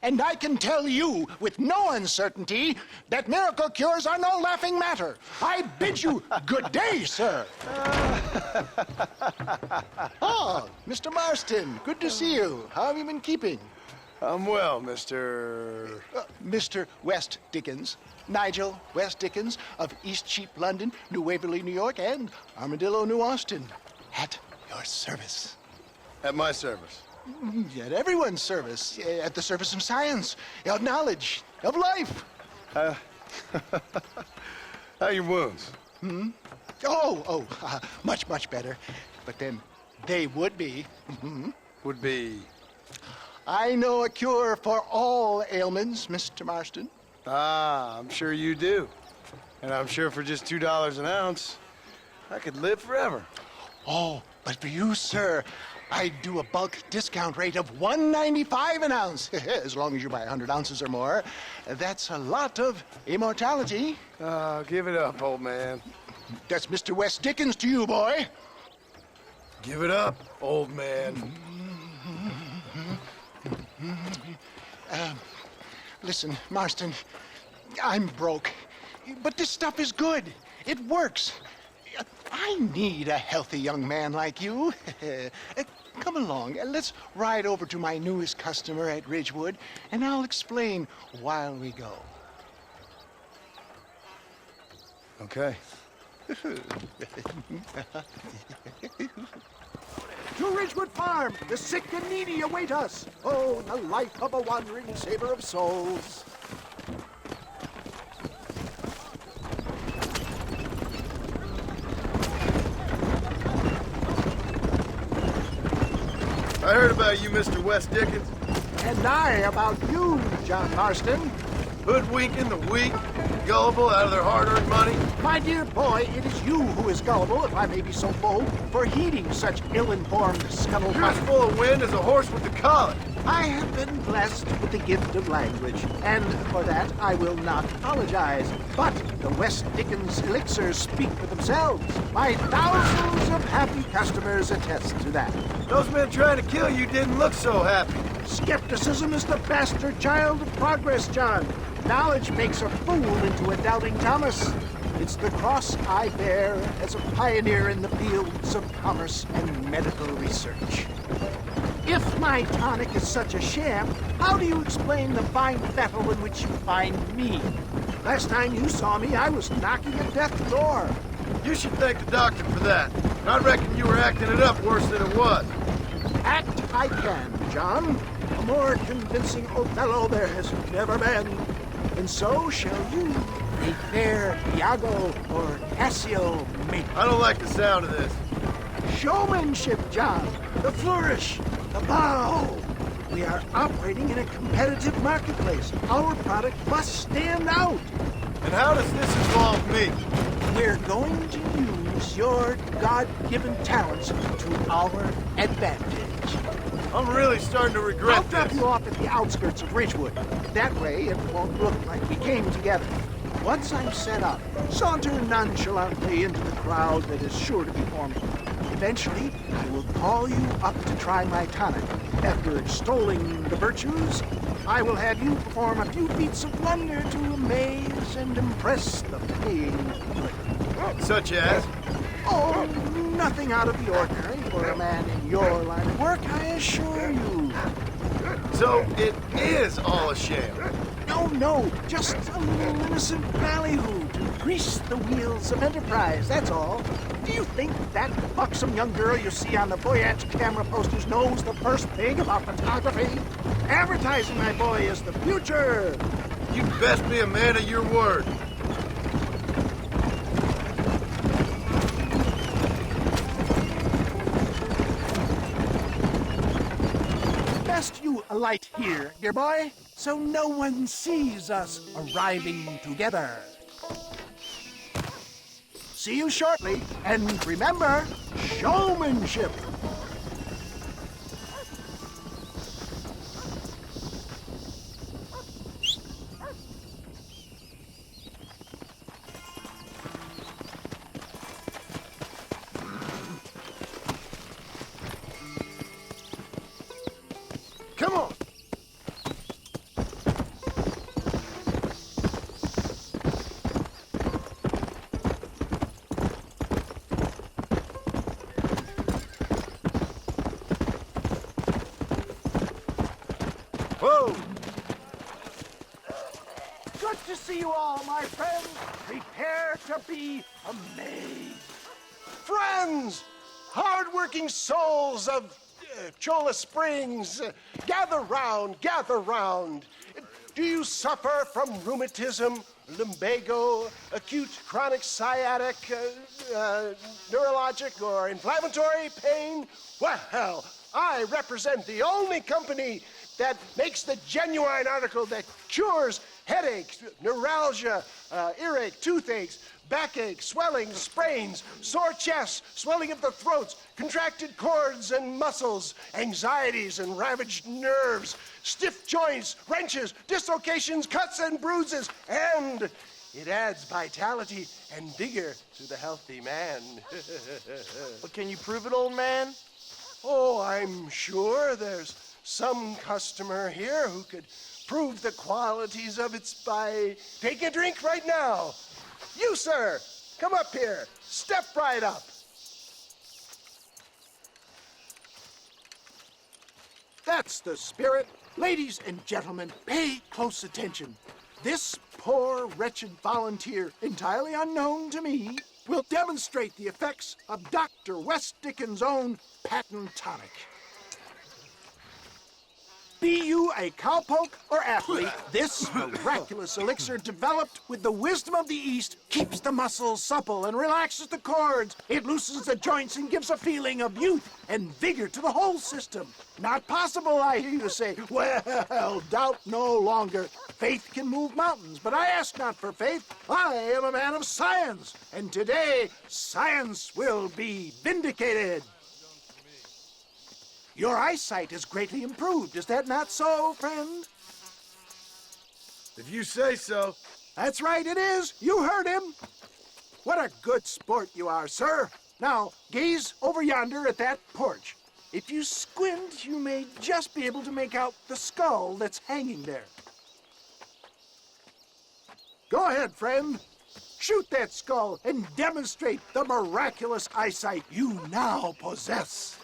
And I can tell you with no uncertainty that miracle cures are no laughing matter. I bid you good day, sir. Oh, Mr. Marston, good to see you. How have you been keeping? I'm well, Mr. Mr. West Dickens. Nigel West Dickens of East Cheap, London, New Waverly, New York, and Armadillo, New Austin. At your service. At my service. At everyone's service. At the service of science, of knowledge, of life. How are your wounds? Much, much better. But then they would be. Would be... I know a cure for all ailments, Mr. Marston. Ah, I'm sure you do. And I'm sure for just $2 an ounce, I could live forever. Oh, but for you, sir, I do a bulk discount rate of $1.95 an ounce, as long as you buy 100 ounces or more. That's a lot of immortality. Give it up, old man. That's Mr. West Dickens to you, boy. Give it up, old man. Listen, Marston, I'm broke, but this stuff is good. It works. I need a healthy young man like you. Come along, let's ride over to my newest customer at Ridgewood, and I'll explain while we go. Okay. To Ridgewood Farm, the sick and needy await us. Oh, the life of a wandering saver of souls. I heard about you, Mr. West Dickens. And I about you, John Marston. Hoodwinking the weak, gullible out of their hard-earned money. My dear boy, it is you who is gullible, if I may be so bold, for heeding such ill-informed You're as scuttlebutt. full of wind as a horse with the colic. I have been blessed with the gift of language, and for that I will not apologize. But the West Dickens elixirs speak for themselves. My thousands of happy customers attest to that. Those men trying to kill you didn't look so happy. Skepticism is the bastard child of progress, John. Knowledge makes a fool into a doubting Thomas. It's the cross I bear as a pioneer in the fields of commerce and medical research. If my tonic is such a sham, how do you explain the fine battle in which you find me? Last time you saw me, I was knocking at death's door. You should thank the doctor for that. I reckon you were acting it up worse than it was. Act I can, John. A more convincing Othello there has never been. And so shall you, a fair Iago or Cassio make. I don't like the sound of this. Showmanship, John. The flourish, the bow. We are operating in a competitive marketplace. Our product must stand out. And how does this involve me? We're going to use your God-given talents to our advantage. I'm really starting to I'll regret drop this. you off at the outskirts of Ridgewood. That way, it won't look like we came together. Once I'm set up, saunter nonchalantly into the crowd that is sure to be forming. Eventually, I will call you up to try my tonic. After extolling the virtues, I will have you perform a few feats of wonder to amaze and impress the paying public. Such as? Oh, nothing out of the ordinary for a man in your line of work, I assure you. So it is all a sham. No, just a little innocent ballyhoo to grease the wheels of enterprise, that's all. Do you think that buxom young girl you see on the Voyage camera posters knows the first thing about photography? Advertising, my boy, is the future. You'd best be a man of your word. Best you alight here, dear boy, so no one sees us arriving together. See you shortly, and remember, showmanship. Come on. Good to see you all, my friends. Prepare to be amazed. Friends, hard-working souls of Cholla Springs, gather round, gather round. Do you suffer from rheumatism, lumbago, acute chronic sciatic, neurologic, or inflammatory pain? Well, I represent the only company that makes the genuine article that cures headaches, neuralgia, earache, toothaches, backache, swelling, sprains, sore chests, swelling of the throats, contracted cords and muscles, anxieties and ravaged nerves, stiff joints, wrenches, dislocations, cuts and bruises, and it adds vitality and vigor to the healthy man. But can you prove it, old man? Oh, I'm sure there's some customer here who could prove the qualities of it by taking a drink right now. You, sir, come up here. Step right up. That's the spirit. Ladies and gentlemen, pay close attention. This poor, wretched volunteer, entirely unknown to me, will demonstrate the effects of Dr. West Dickens' own patent tonic. Be you a cowpoke or athlete, this miraculous elixir developed with the wisdom of the East keeps the muscles supple and relaxes the cords. It loosens the joints and gives a feeling of youth and vigor to the whole system. Not possible, I hear you say. Well, doubt no longer. Faith can move mountains, but I ask not for faith. I am a man of science, and today science will be vindicated. Your eyesight is greatly improved. Is that not so, friend? If you say so. That's right, it is. You heard him. What a good sport you are, sir. Now, gaze over yonder at that porch. If you squint, you may just be able to make out the skull that's hanging there. Go ahead, friend. Shoot that skull and demonstrate the miraculous eyesight you now possess.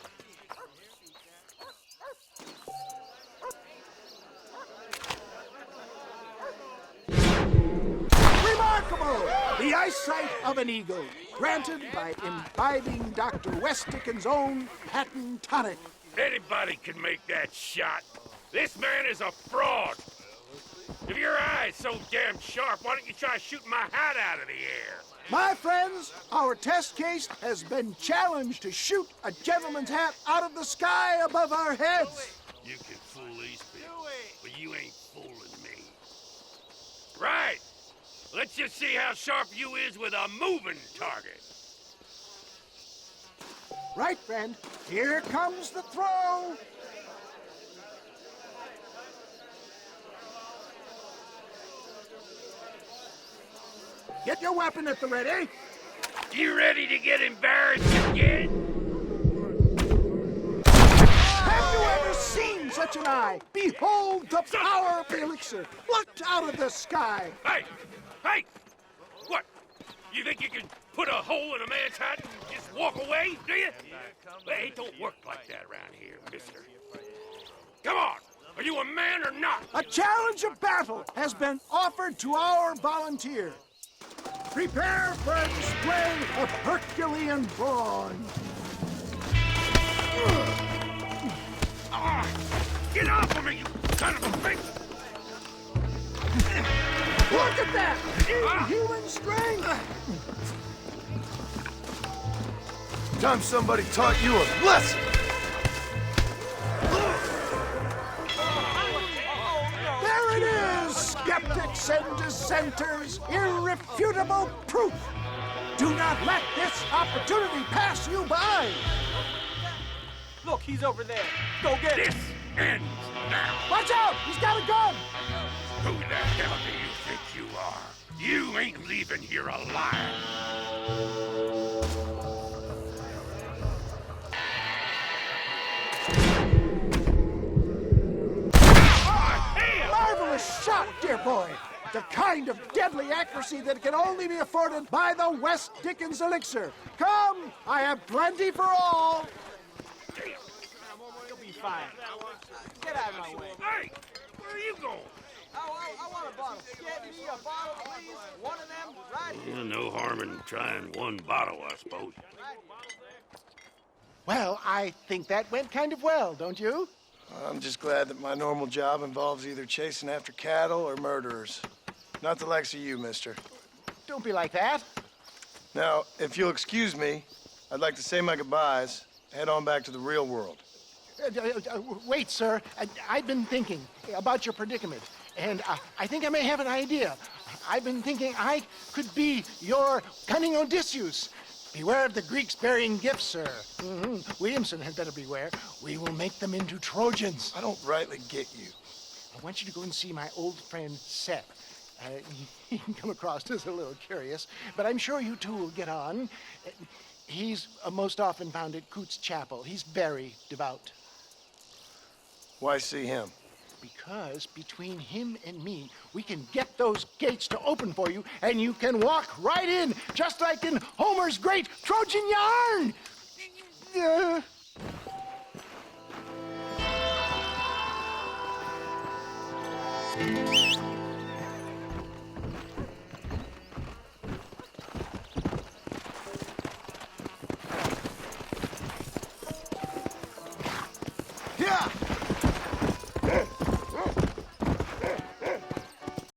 Remarkable! The eyesight of an eagle, granted by imbibing Dr. West Dickens' own patent tonic. Anybody can make that shot. This man is a fraud. If your eye's so damn sharp, why don't you try shooting my hat out of the air? My friends, our test case has been challenged to shoot a gentleman's hat out of the sky above our heads. You can fool these people, but you ain't fooling me. Right. Let's just see how sharp you is with a moving target. Right, friend. Here comes the throw. Get your weapon at the ready. You ready to get embarrassed again? Have you ever seen such an eye? Behold the power of the elixir, plucked out of the sky. Hey! Hey! What? You think you can put a hole in a man's hat and just walk away, do you? Well, it don't work like that around here, mister. Come on! Are you a man or not? A challenge of battle has been offered to our volunteer. Prepare for a display of Herculean brawn. Get off of me, you son of a bitch! Look at that! Inhuman strength! Time somebody taught you a lesson. There it is, skeptics and dissenters, irrefutable proof. Do not let this opportunity pass you by. Look, he's over there. Go get him. This ends now! Watch out, he's got a gun. Who the hell do you think you are? You ain't leaving here alive! Marvelous shot, dear boy. The kind of deadly accuracy that can only be afforded by the West Dickens elixir. Come, I have plenty for all. You'll be fine. Get out of my way. Hey! Where are you going? I want a bottle. Get me a bottle, please. One of them, right here. Well, no harm in trying one bottle, I suppose. Well, I think that went kind of well, don't you? I'm just glad that my normal job involves either chasing after cattle or murderers. Not the likes of you, mister. Don't be like that. Now, if you'll excuse me, I'd like to say my goodbyes, head on back to the real world. Wait, sir. I've been thinking about your predicament, and I think I may have an idea. I've been thinking I could be your cunning Odysseus. Beware of the Greeks bearing gifts, sir. Williamson had better beware. We will make them into Trojans. I don't rightly get you. I want you to go and see my old friend Seth. He can come across as a little curious, but I'm sure you two will get on. He's most often found at Coots Chapel. He's very devout. Why see him? Because between him and me, we can get those gates to open for you, and you can walk right in, just like in Homer's great Trojan yarn!